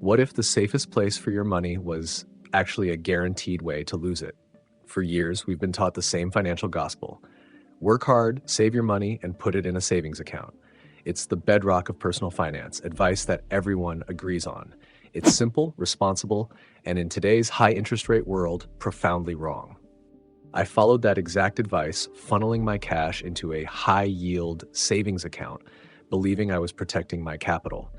What if the safest place for your money was actually a guaranteed way to lose it? For years, we've been taught the same financial gospel. Work hard, save your money, and put it in a savings account. It's the bedrock of personal finance, advice that everyone agrees on. It's simple, responsible, and in today's high interest rate world, profoundly wrong. I followed that exact advice, funneling my cash into a high-yield savings account, believing I was protecting my capital.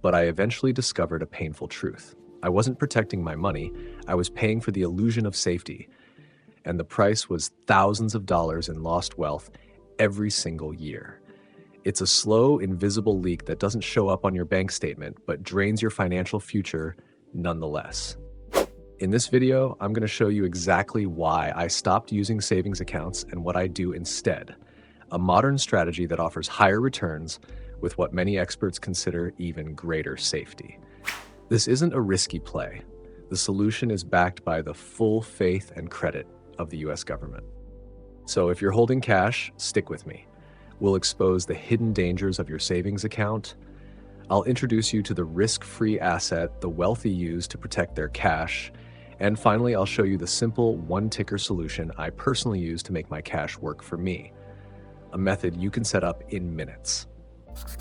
But I eventually discovered a painful truth. I wasn't protecting my money, I was paying for the illusion of safety. And the price was thousands of dollars in lost wealth every single year. It's a slow, invisible leak that doesn't show up on your bank statement, but drains your financial future nonetheless. In this video, I'm going to show you exactly why I stopped using savings accounts and what I do instead. A modern strategy that offers higher returns with what many experts consider even greater safety. This isn't a risky play. The solution is backed by the full faith and credit of the US government. So if you're holding cash, stick with me. We'll expose the hidden dangers of your savings account. I'll introduce you to the risk-free asset the wealthy use to protect their cash. And finally, I'll show you the simple one-ticker solution I personally use to make my cash work for me. A method you can set up in minutes.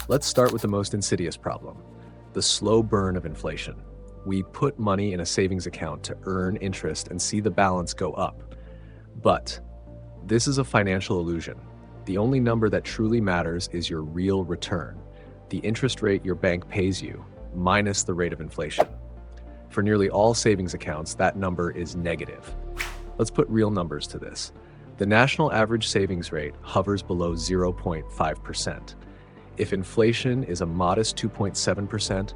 Let's start with the most insidious problem, the slow burn of inflation. We put money in a savings account to earn interest and see the balance go up. But this is a financial illusion. The only number that truly matters is your real return, the interest rate your bank pays you, minus the rate of inflation. For nearly all savings accounts, that number is negative. Let's put real numbers to this. The national average savings rate hovers below 0.5%. If inflation is a modest 2.7%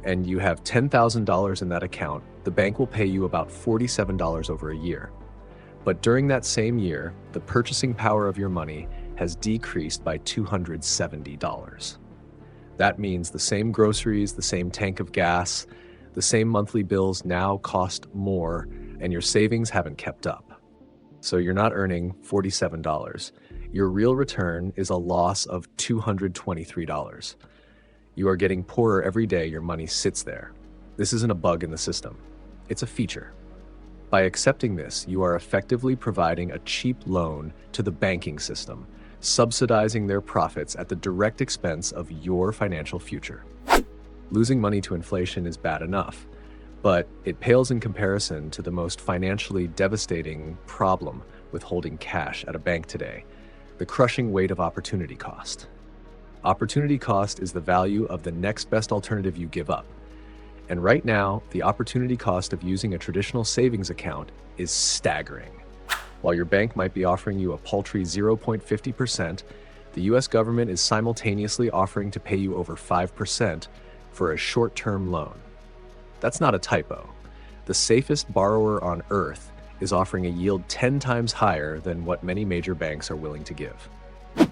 and you have $10,000 in that account, the bank will pay you about $47 over a year. But during that same year, the purchasing power of your money has decreased by $270. That means the same groceries, the same tank of gas, the same monthly bills now cost more, and your savings haven't kept up. So you're not earning $47. Your real return is a loss of $223. You are getting poorer every day your money sits there. This isn't a bug in the system. It's a feature. By accepting this, you are effectively providing a cheap loan to the banking system, subsidizing their profits at the direct expense of your financial future. Losing money to inflation is bad enough, but it pales in comparison to the most financially devastating problem with holding cash at a bank today, the crushing weight of opportunity cost. Opportunity cost is the value of the next best alternative you give up. And right now, the opportunity cost of using a traditional savings account is staggering. While your bank might be offering you a paltry 0.50%, the US government is simultaneously offering to pay you over 5% for a short-term loan. That's not a typo. The safest borrower on earth is offering a yield 10 times higher than what many major banks are willing to give.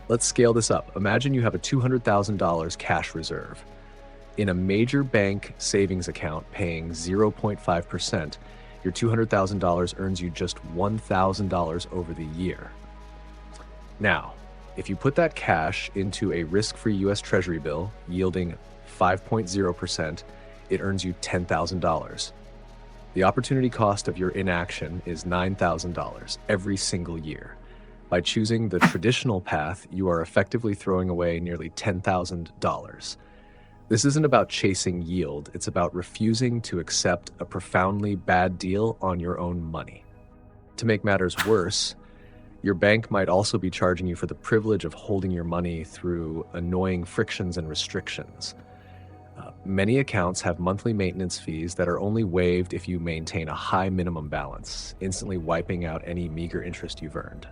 Let's scale this up. Imagine you have a $200,000 cash reserve. In a major bank savings account paying 0.5%, your $200,000 earns you just $1,000 over the year. Now, if you put that cash into a risk-free US Treasury bill yielding 5.0%, it earns you $10,000. The opportunity cost of your inaction is $9,000 every single year. By choosing the traditional path, you are effectively throwing away nearly $10,000. This isn't about chasing yield, it's about refusing to accept a profoundly bad deal on your own money. To make matters worse, your bank might also be charging you for the privilege of holding your money through annoying frictions and restrictions. Many accounts have monthly maintenance fees that are only waived if you maintain a high minimum balance, instantly wiping out any meager interest you've earned.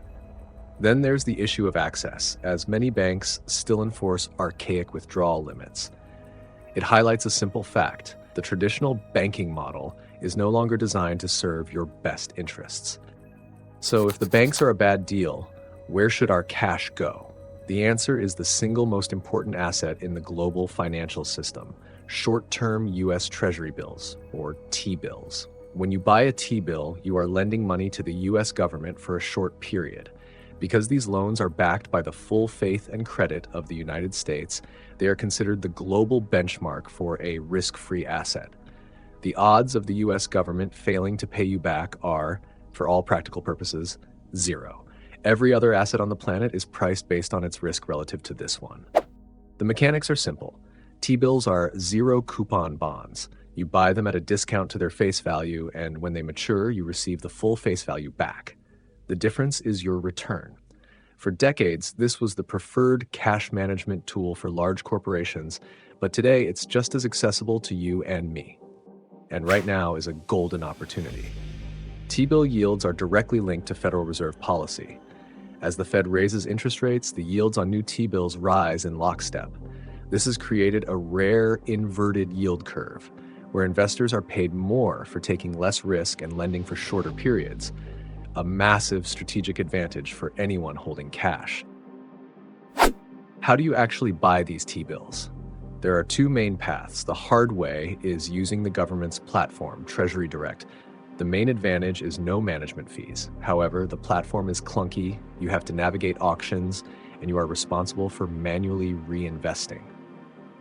Then there's the issue of access, as many banks still enforce archaic withdrawal limits. It highlights a simple fact: the traditional banking model is no longer designed to serve your best interests. So if the banks are a bad deal, where should our cash go? The answer is the single most important asset in the global financial system: short-term US Treasury bills, or T-bills. When you buy a T-bill, you are lending money to the US government for a short period. Because these loans are backed by the full faith and credit of the United States, they are considered the global benchmark for a risk-free asset. The odds of the US government failing to pay you back are, for all practical purposes, zero. Every other asset on the planet is priced based on its risk relative to this one. The mechanics are simple. T-bills are zero-coupon bonds. You buy them at a discount to their face value, and when they mature, you receive the full face value back. The difference is your return. For decades, this was the preferred cash management tool for large corporations, but today it's just as accessible to you and me. And right now is a golden opportunity. T-bill yields are directly linked to Federal Reserve policy. As the Fed raises interest rates, the yields on new T-bills rise in lockstep. This has created a rare inverted yield curve, where investors are paid more for taking less risk and lending for shorter periods, a massive strategic advantage for anyone holding cash. How do you actually buy these T-bills? There are two main paths. The hard way is using the government's platform, Treasury Direct. The main advantage is no management fees. However, the platform is clunky, you have to navigate auctions, and you are responsible for manually reinvesting.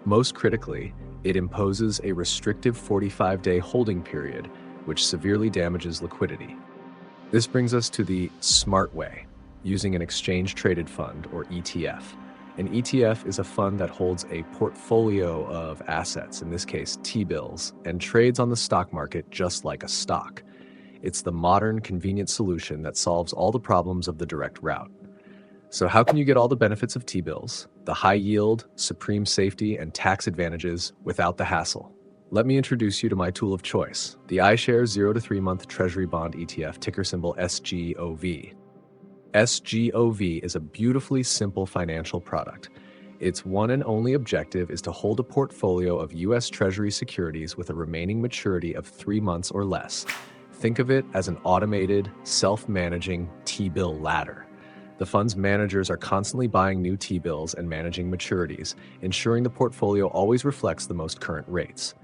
Most critically, it imposes a restrictive 45-day holding period, which severely damages liquidity. This brings us to the smart way, using an exchange-traded fund, or ETF. An ETF is a fund that holds a portfolio of assets, in this case T-bills, and trades on the stock market just like a stock. It's the modern, convenient solution that solves all the problems of the direct route. So how can you get all the benefits of T-bills, the high yield, supreme safety, and tax advantages without the hassle? Let me introduce you to my tool of choice, the iShares 0 to 3 month Treasury Bond ETF, ticker symbol SGOV. SGOV is a beautifully simple financial product. Its one and only objective is to hold a portfolio of U.S. Treasury securities with a remaining maturity of 3 months or less. Think of it as an automated, self-managing T-bill ladder. The fund's managers are constantly buying new T-bills and managing maturities, ensuring the portfolio always reflects the most current rates.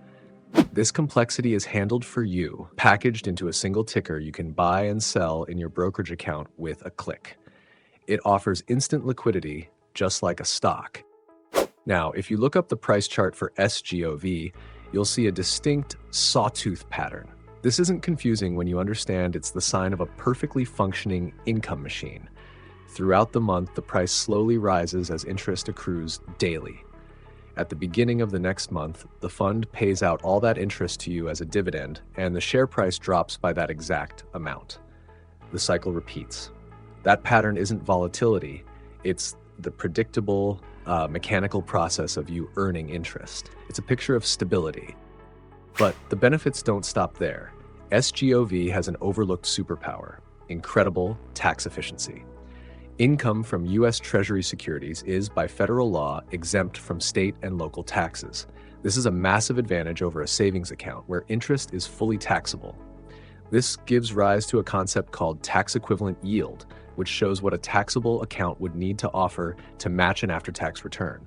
This complexity is handled for you, packaged into a single ticker you can buy and sell in your brokerage account with a click. It offers instant liquidity, just like a stock. Now, if you look up the price chart for SGOV, you'll see a distinct sawtooth pattern. This isn't confusing when you understand it's the sign of a perfectly functioning income machine. Throughout the month, the price slowly rises as interest accrues daily. At the beginning of the next month, the fund pays out all that interest to you as a dividend, and the share price drops by that exact amount. The cycle repeats. That pattern isn't volatility, it's the predictable, mechanical process of you earning interest. It's a picture of stability. But the benefits don't stop there. SGOV has an overlooked superpower: incredible tax efficiency. Income from U.S. Treasury securities is, by federal law, exempt from state and local taxes. This is a massive advantage over a savings account, where interest is fully taxable. This gives rise to a concept called tax equivalent yield, which shows what a taxable account would need to offer to match an after-tax return.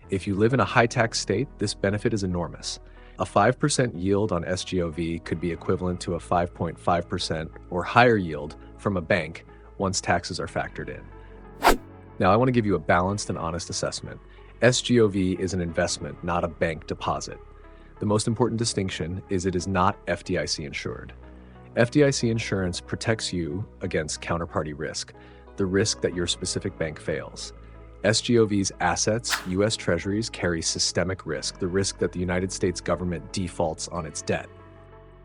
If you live in a high-tax state, this benefit is enormous. A 5% yield on SGOV could be equivalent to a 5.5% or higher yield from a bank once taxes are factored in. Now, I want to give you a balanced and honest assessment. SGOV is an investment, not a bank deposit. The most important distinction is it is not FDIC insured. FDIC insurance protects you against counterparty risk, the risk that your specific bank fails. SGOV's assets, U.S. Treasuries, carry systemic risk, the risk that the United States government defaults on its debt.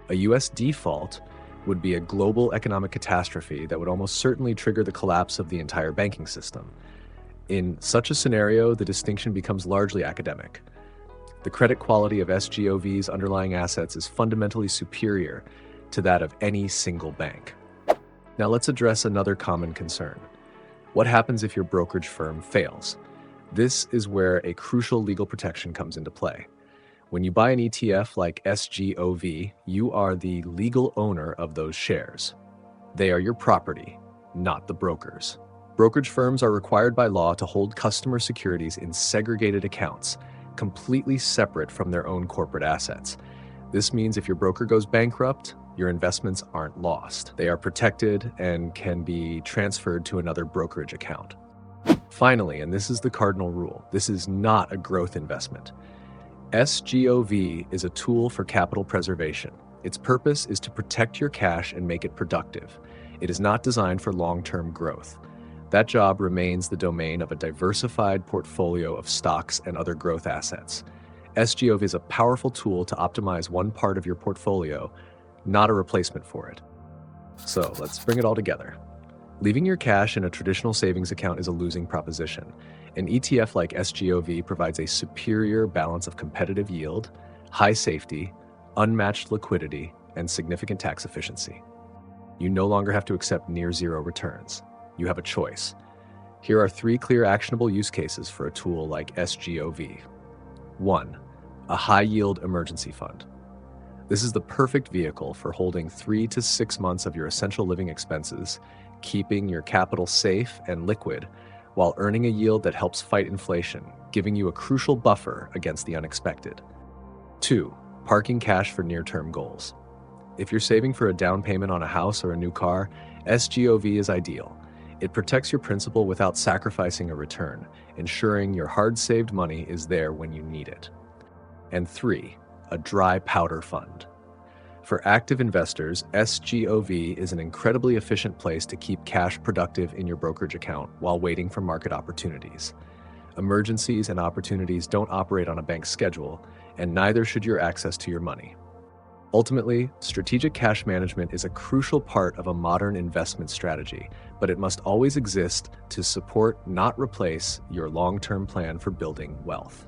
A U.S. default would be a global economic catastrophe that would almost certainly trigger the collapse of the entire banking system. In such a scenario, the distinction becomes largely academic. The credit quality of SGOV's underlying assets is fundamentally superior to that of any single bank. Now let's address another common concern. What happens if your brokerage firm fails? This is where a crucial legal protection comes into play. When you buy an ETF like SGOV, you are the legal owner of those shares. They are your property, not the broker's. Brokerage firms are required by law to hold customer securities in segregated accounts, completely separate from their own corporate assets. This means if your broker goes bankrupt, your investments aren't lost. They are protected and can be transferred to another brokerage account. Finally, and this is the cardinal rule, this is not a growth investment. SGOV is a tool for capital preservation. Its purpose is to protect your cash and make it productive. It is not designed for long-term growth. That job remains the domain of a diversified portfolio of stocks and other growth assets. SGOV is a powerful tool to optimize one part of your portfolio, not a replacement for it. So let's bring it all together. Leaving your cash in a traditional savings account is a losing proposition. An ETF like SGOV provides a superior balance of competitive yield, high safety, unmatched liquidity, and significant tax efficiency. You no longer have to accept near zero returns. You have a choice. Here are 3 clear actionable use cases for a tool like SGOV. 1. A high-yield emergency fund. This is the perfect vehicle for holding 3 to 6 months of your essential living expenses, keeping your capital safe and liquid, while earning a yield that helps fight inflation, giving you a crucial buffer against the unexpected. 2. Parking cash for near-term goals. If you're saving for a down payment on a house or a new car, SGOV is ideal. It protects your principal without sacrificing a return, ensuring your hard-saved money is there when you need it. And 3. A dry powder fund. For active investors, SGOV is an incredibly efficient place to keep cash productive in your brokerage account while waiting for market opportunities. Emergencies and opportunities don't operate on a bank schedule, and neither should your access to your money. Ultimately, strategic cash management is a crucial part of a modern investment strategy, but it must always exist to support, not replace, your long-term plan for building wealth.